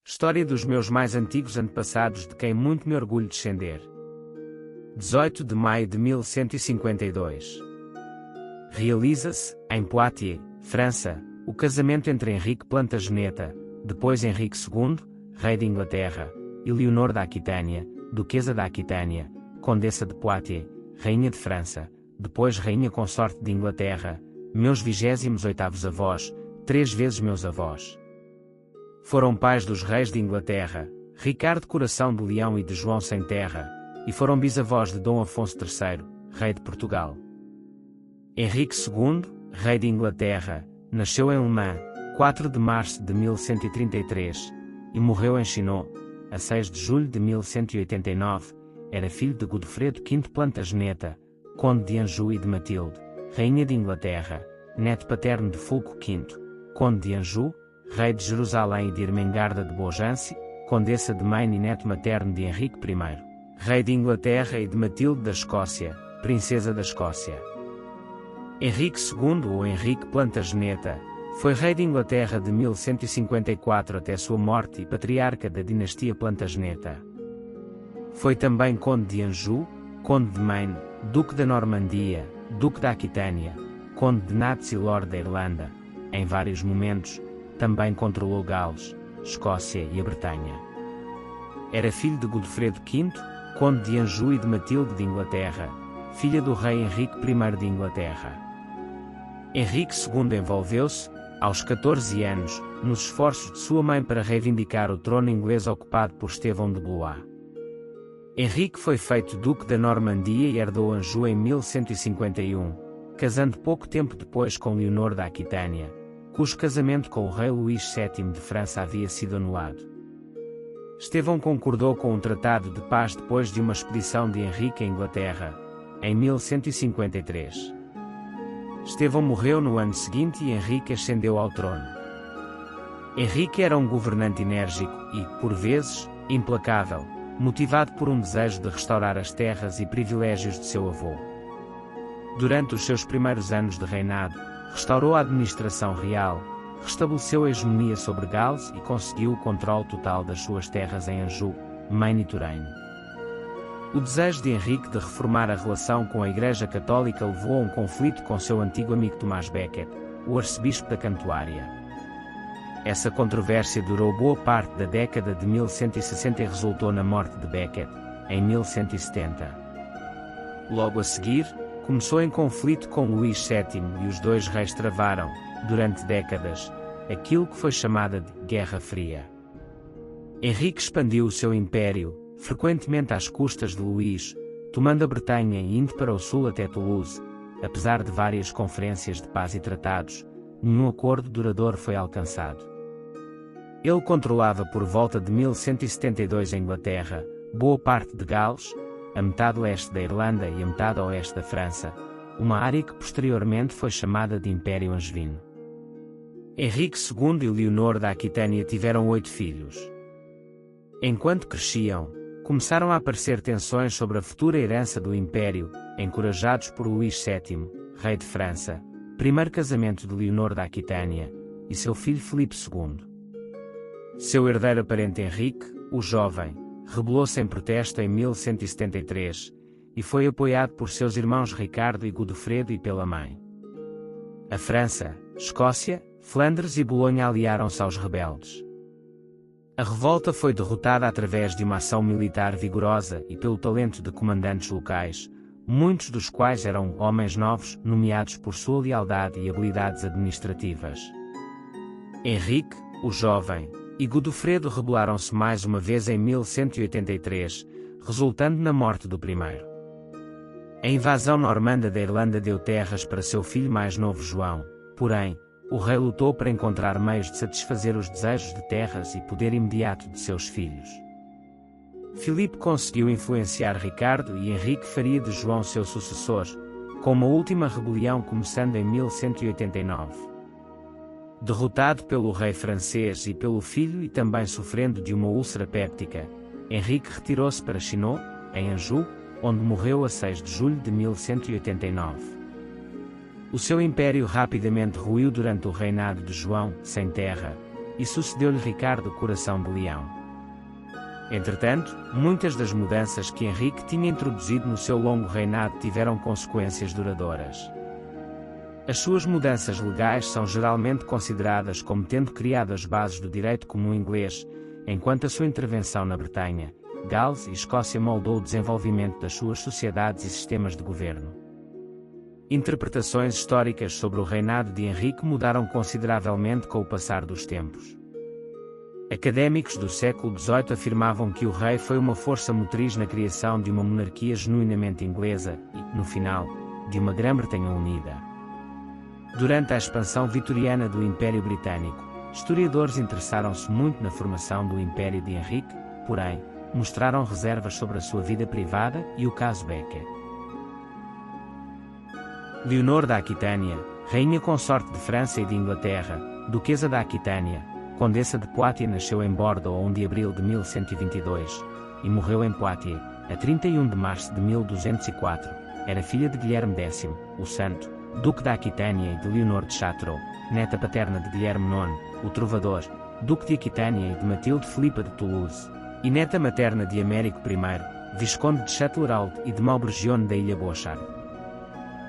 História dos meus mais antigos antepassados de quem muito me orgulho descender. 18 de maio de 1152. Realiza-se, em Poitiers, França, o casamento entre Henrique Plantageneta, depois Henrique II, rei de Inglaterra, e Leonor da Aquitânia, duquesa da Aquitânia, condessa de Poitiers, rainha de França, depois rainha consorte de Inglaterra, meus 28º avós, 3 vezes meus avós. Foram pais dos reis de Inglaterra, Ricardo Coração de Leão e de João Sem Terra, e foram bisavós de Dom Afonso III, rei de Portugal. Henrique II, rei de Inglaterra, nasceu em Le Mans, 4 de março de 1133, e morreu em Chinon, a 6 de julho de 1189, era filho de Godofredo V Plantageneta, conde de Anjou e de Matilde, rainha de Inglaterra, neto paterno de Fulco V, conde de Anjou, rei de Jerusalém e de Ermengarda de Beaugency, condessa de Maine e neto materno de Henrique I, rei de Inglaterra e de Matilde da Escócia, princesa da Escócia. Henrique II ou Henrique Plantageneta, foi rei de Inglaterra de 1154 até sua morte e patriarca da dinastia Plantageneta. Foi também conde de Anjou, conde de Maine, duque da Normandia, duque da Aquitânia, conde de Nantz e lord da Irlanda. Em vários momentos, também controlou Gales, Escócia e a Bretanha. Era filho de Godofredo V, conde de Anjou e de Matilde de Inglaterra, filha do rei Henrique I de Inglaterra. Henrique II envolveu-se, aos 14 anos, nos esforços de sua mãe para reivindicar o trono inglês ocupado por Estevão de Blois. Henrique foi feito duque da Normandia e herdou Anjou em 1151, casando pouco tempo depois com Leonor da Aquitânia, cujo casamento com o rei Luís VII de França havia sido anulado. Estevão concordou com um tratado de paz depois de uma expedição de Henrique à Inglaterra, em 1153. Estevão morreu no ano seguinte e Henrique ascendeu ao trono. Henrique era um governante enérgico e, por vezes, implacável, motivado por um desejo de restaurar as terras e privilégios de seu avô. Durante os seus primeiros anos de reinado, restaurou a administração real, restabeleceu a hegemonia sobre Gales e conseguiu o controle total das suas terras em Anjou, Maine e Touraine. O desejo de Henrique de reformar a relação com a Igreja Católica levou a um conflito com seu antigo amigo Tomás Becket, o arcebispo da Cantuária. Essa controvérsia durou boa parte da década de 1160 e resultou na morte de Becket, em 1170. Logo a seguir, começou em conflito com Luís VII e os dois reis travaram, durante décadas, aquilo que foi chamada de Guerra Fria. Henrique expandiu o seu império, frequentemente às custas de Luís, tomando a Bretanha e indo para o sul até Toulouse. Apesar de várias conferências de paz e tratados, nenhum acordo duradouro foi alcançado. Ele controlava por volta de 1172 a Inglaterra, boa parte de Gales, a metade leste da Irlanda e a metade oeste da França, uma área que posteriormente foi chamada de Império Angevino. Henrique II e Leonor da Aquitânia tiveram 8 filhos. Enquanto cresciam, começaram a aparecer tensões sobre a futura herança do Império, encorajados por Luís VII, rei de França, primeiro casamento de Leonor da Aquitânia, e seu filho Filipe II. Seu herdeiro aparente Henrique, o jovem, rebelou-se em protesto em 1173, e foi apoiado por seus irmãos Ricardo e Godofredo e pela mãe. A França, Escócia, Flandres e Bolonha aliaram-se aos rebeldes. A revolta foi derrotada através de uma ação militar vigorosa e pelo talento de comandantes locais, muitos dos quais eram homens novos, nomeados por sua lealdade e habilidades administrativas. Henrique, o jovem, e Godofredo rebelaram-se mais uma vez em 1183, resultando na morte do primeiro. A invasão normanda da Irlanda deu terras para seu filho mais novo João, porém, o rei lutou para encontrar meios de satisfazer os desejos de terras e poder imediato de seus filhos. Filipe conseguiu influenciar Ricardo e Henrique faria de João seu sucessor, com uma última rebelião começando em 1189. Derrotado pelo rei francês e pelo filho e também sofrendo de uma úlcera péptica, Henrique retirou-se para Chinon, em Anjou, onde morreu a 6 de julho de 1189. O seu império rapidamente ruiu durante o reinado de João Sem Terra, e sucedeu-lhe Ricardo Coração de Leão. Entretanto, muitas das mudanças que Henrique tinha introduzido no seu longo reinado tiveram consequências duradouras. As suas mudanças legais são geralmente consideradas como tendo criado as bases do direito comum inglês, enquanto a sua intervenção na Bretanha, Gales e Escócia moldou o desenvolvimento das suas sociedades e sistemas de governo. Interpretações históricas sobre o reinado de Henrique mudaram consideravelmente com o passar dos tempos. Académicos do século XVIII afirmavam que o rei foi uma força motriz na criação de uma monarquia genuinamente inglesa e, no final, de uma Grã-Bretanha unida. Durante a expansão vitoriana do Império Britânico, historiadores interessaram-se muito na formação do Império de Henrique, porém, mostraram reservas sobre a sua vida privada e o caso Becket. Leonor da Aquitânia, rainha consorte de França e de Inglaterra, duquesa da Aquitânia, condessa de Poitiers, nasceu em Bordeaux a 1 de abril de 1122, e morreu em Poitiers, a 31 de março de 1204, era filha de Guilherme X, o Santo, duque da Aquitânia e de Leonor de Chartres, neta paterna de Guilherme IX, o Trovador, duque de Aquitânia e de Matilde Filipa de Toulouse, e neta materna de Américo I, visconde de Châtellerault e de Maubrgione da Ilha Bochart.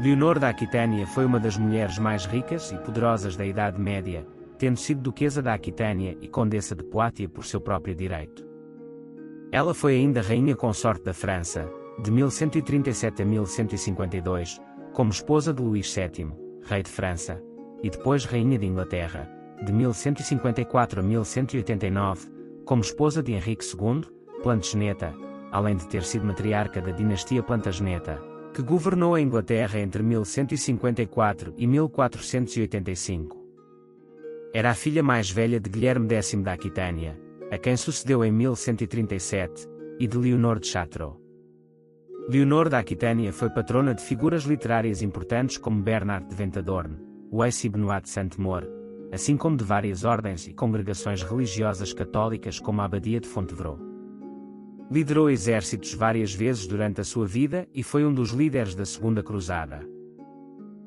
Leonor da Aquitânia foi uma das mulheres mais ricas e poderosas da Idade Média, tendo sido duquesa da Aquitânia e condessa de Poitiers por seu próprio direito. Ela foi ainda rainha consorte da França, de 1137 a 1152, como esposa de Luís VII, rei de França, e depois rainha de Inglaterra, de 1154 a 1189, como esposa de Henrique II, Plantageneta, além de ter sido matriarca da dinastia Plantageneta, que governou a Inglaterra entre 1154 e 1485. Era a filha mais velha de Guilherme X da Aquitânia, a quem sucedeu em 1137, e de Leonor de Chartres. Leonor da Aquitânia foi patrona de figuras literárias importantes como Bernard de Ventadorn, Wace e Benoit de Saint-Maur, assim como de várias ordens e congregações religiosas católicas como a Abadia de Fontevraud. Liderou exércitos várias vezes durante a sua vida e foi um dos líderes da Segunda Cruzada.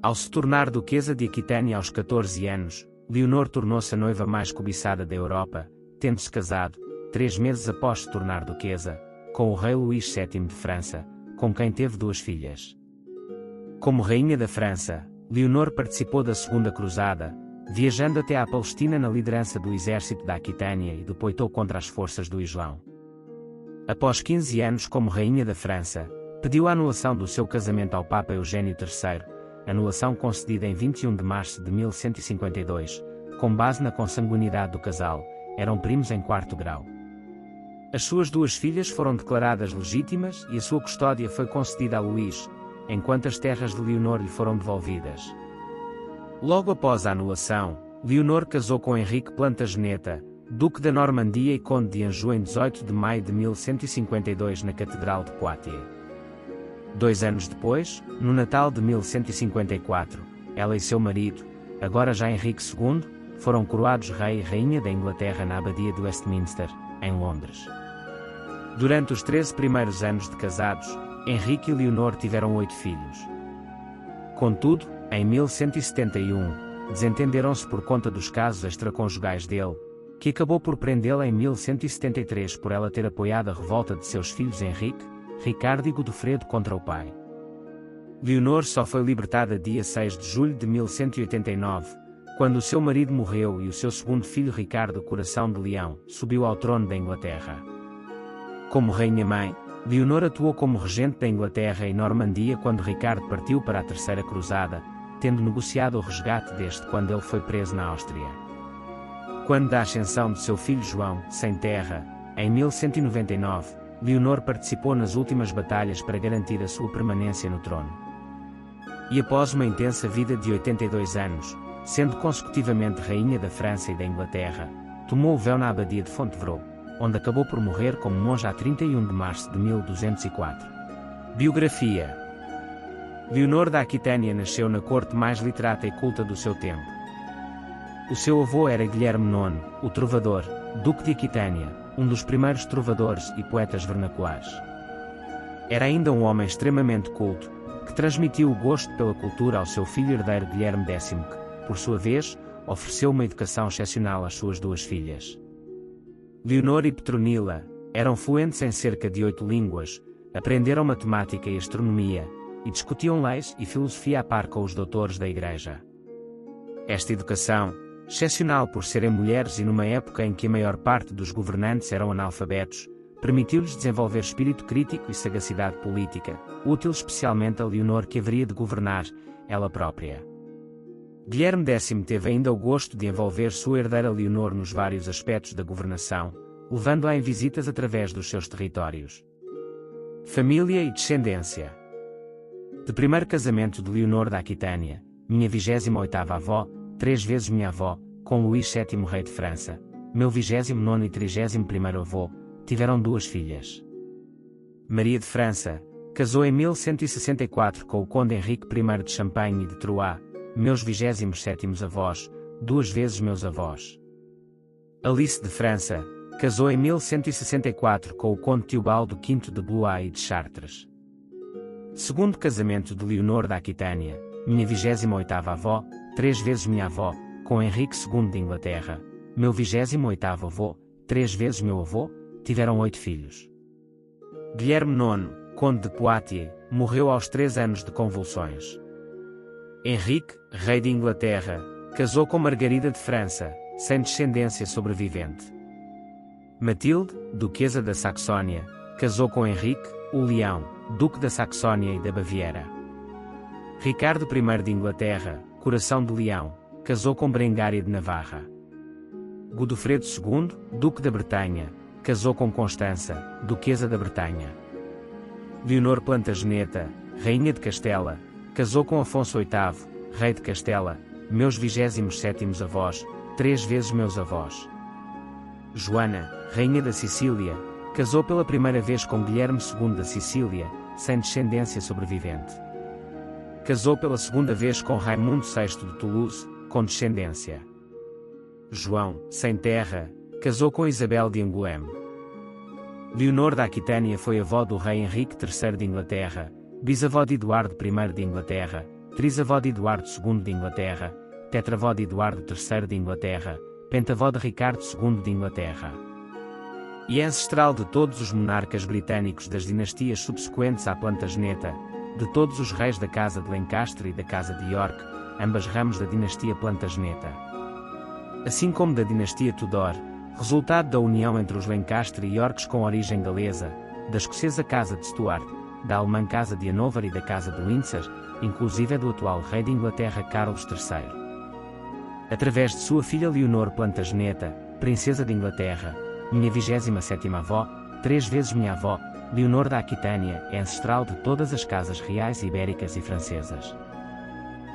Ao se tornar duquesa de Aquitânia aos 14 anos, Leonor tornou-se a noiva mais cobiçada da Europa, tendo-se casado, 3 meses após se tornar duquesa, com o rei Luís VII de França, com quem teve 2 filhas. Como rainha da França, Leonor participou da Segunda Cruzada, viajando até à Palestina na liderança do exército da Aquitânia e deployou contra as forças do Islão. Após 15 anos como rainha da França, pediu a anulação do seu casamento ao Papa Eugênio III, anulação concedida em 21 de março de 1152, com base na consanguinidade do casal, eram primos em 4º grau. As suas 2 filhas foram declaradas legítimas e a sua custódia foi concedida a Luís, enquanto as terras de Leonor lhe foram devolvidas. Logo após a anulação, Leonor casou com Henrique Plantageneta, duque da Normandia e conde de Anjou em 18 de maio de 1152 na Catedral de Poitiers. 2 anos depois, no Natal de 1154, ela e seu marido, agora já Henrique II, foram coroados rei e rainha da Inglaterra na Abadia de Westminster, em Londres. Durante os 13 primeiros anos de casados, Henrique e Leonor tiveram 8 filhos. Contudo, em 1171, desentenderam-se por conta dos casos extraconjugais dele, que acabou por prendê-la em 1173 por ela ter apoiado a revolta de seus filhos Henrique, Ricardo e Godofredo contra o pai. Leonor só foi libertada dia 6 de julho de 1189, quando o seu marido morreu e o seu segundo filho Ricardo Coração de Leão subiu ao trono da Inglaterra. Como rainha-mãe, Leonor atuou como regente da Inglaterra e Normandia quando Ricardo partiu para a Terceira Cruzada, tendo negociado o resgate deste quando ele foi preso na Áustria. Quando da ascensão de seu filho João, sem terra, em 1199, Leonor participou nas últimas batalhas para garantir a sua permanência no trono. E após uma intensa vida de 82 anos, sendo consecutivamente rainha da França e da Inglaterra, tomou o véu na Abadia de Fontevraud, onde acabou por morrer como monja a 31 de março de 1204. Biografia. Leonor da Aquitânia nasceu na corte mais literata e culta do seu tempo. O seu avô era Guilherme IX, o Trovador, duque de Aquitânia, um dos primeiros trovadores e poetas vernaculares. Era ainda um homem extremamente culto, que transmitiu o gosto pela cultura ao seu filho herdeiro Guilherme X, que, por sua vez, ofereceu uma educação excepcional às suas duas filhas. Leonor e Petronila eram fluentes em cerca de 8 línguas, aprenderam matemática e astronomia, e discutiam leis e filosofia a par com os doutores da Igreja. Esta educação, excepcional por serem mulheres e numa época em que a maior parte dos governantes eram analfabetos, permitiu-lhes desenvolver espírito crítico e sagacidade política, útil especialmente a Leonor, que haveria de governar ela própria. Guilherme X teve ainda o gosto de envolver sua herdeira Leonor nos vários aspectos da governação, levando-a em visitas através dos seus territórios. Família e descendência. De primeiro casamento de Leonor da Aquitânia, minha 28ª avó, 3 vezes minha avó, com Luís VII rei de França, meu 29º e 31º avô, tiveram 2 filhas. Maria de França casou em 1164 com o conde Henrique I de Champagne e de Troyes, meus 27º avós, 2 vezes meus avós. Alice de França casou em 1164 com o conde Teobaldo V de Blois e de Chartres. Segundo casamento de Leonor da Aquitânia, minha 28ª avó, 3 vezes minha avó, com Henrique II de Inglaterra, meu 28º avô, 3 vezes meu avô, tiveram 8 filhos. Guilherme IX, conde de Poitiers, morreu aos 3 anos de convulsões. Henrique, rei de Inglaterra, casou com Margarida de França, sem descendência sobrevivente. Matilde, duquesa da Saxónia, casou com Henrique, o Leão, duque da Saxónia e da Baviera. Ricardo I de Inglaterra, coração de leão, casou com Berengária de Navarra. Godofredo II, duque da Bretanha, casou com Constança, duquesa da Bretanha. Leonor Plantageneta, rainha de Castela, casou com Afonso VIII, rei de Castela, meus 27º avós, 3 vezes meus avós. Joana, rainha da Sicília, casou pela primeira vez com Guilherme II da Sicília, sem descendência sobrevivente. Casou pela segunda vez com Raimundo VI de Toulouse, com descendência. João, sem terra, casou com Isabel de Angoulême. Leonor da Aquitânia foi avó do rei Henrique III de Inglaterra, bisavó de Eduardo I de Inglaterra, trisavó de Eduardo II de Inglaterra, tetravó de Eduardo III de Inglaterra, pentavó de Ricardo II de Inglaterra. E ancestral de todos os monarcas britânicos das dinastias subsequentes à Plantageneta, de todos os reis da Casa de Lencastre e da Casa de York, ambas ramos da dinastia Plantageneta. Assim como da dinastia Tudor, resultado da união entre os Lencastre e Yorks com origem galesa, da escocesa Casa de Stuart, da alemã Casa de Hanover e da Casa de Windsor, inclusive do atual rei de Inglaterra Carlos III. Através de sua filha Leonor Plantageneta, princesa de Inglaterra, minha 27ª avó, 3 vezes minha avó, Leonor da Aquitânia é ancestral de todas as casas reais ibéricas e francesas.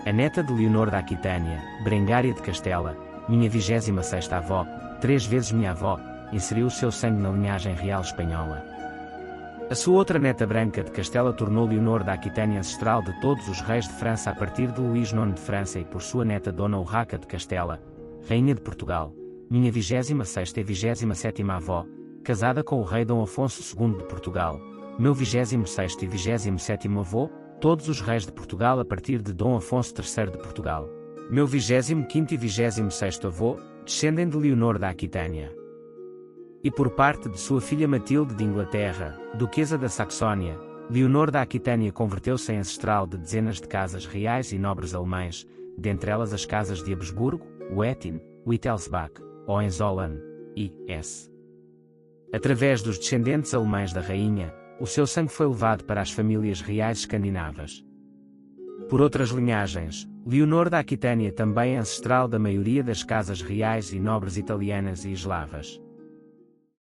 A neta de Leonor da Aquitânia, Berengária de Castela, minha 26ª avó, 3 vezes minha avó, inseriu o seu sangue na linhagem real espanhola. A sua outra neta Branca de Castela tornou Leonor da Aquitânia ancestral de todos os reis de França a partir de Luís IX de França e por sua neta Dona Urraca de Castela, rainha de Portugal, minha 26ª e 27ª avó, casada com o rei Dom Afonso II de Portugal, meu 26º e 27º avô, todos os reis de Portugal a partir de Dom Afonso III de Portugal, meu 25º e 26º avô, descendem de Leonor da Aquitânia. E por parte de sua filha Matilde de Inglaterra, duquesa da Saxónia, Leonor da Aquitânia converteu-se em ancestral de dezenas de casas reais e nobres alemães, dentre elas as casas de Habsburgo, Wettin, Wittelsbach, Hohenzollern e S. Através dos descendentes alemães da rainha, o seu sangue foi levado para as famílias reais escandinavas. Por outras linhagens, Leonor da Aquitânia também é ancestral da maioria das casas reais e nobres italianas e eslavas.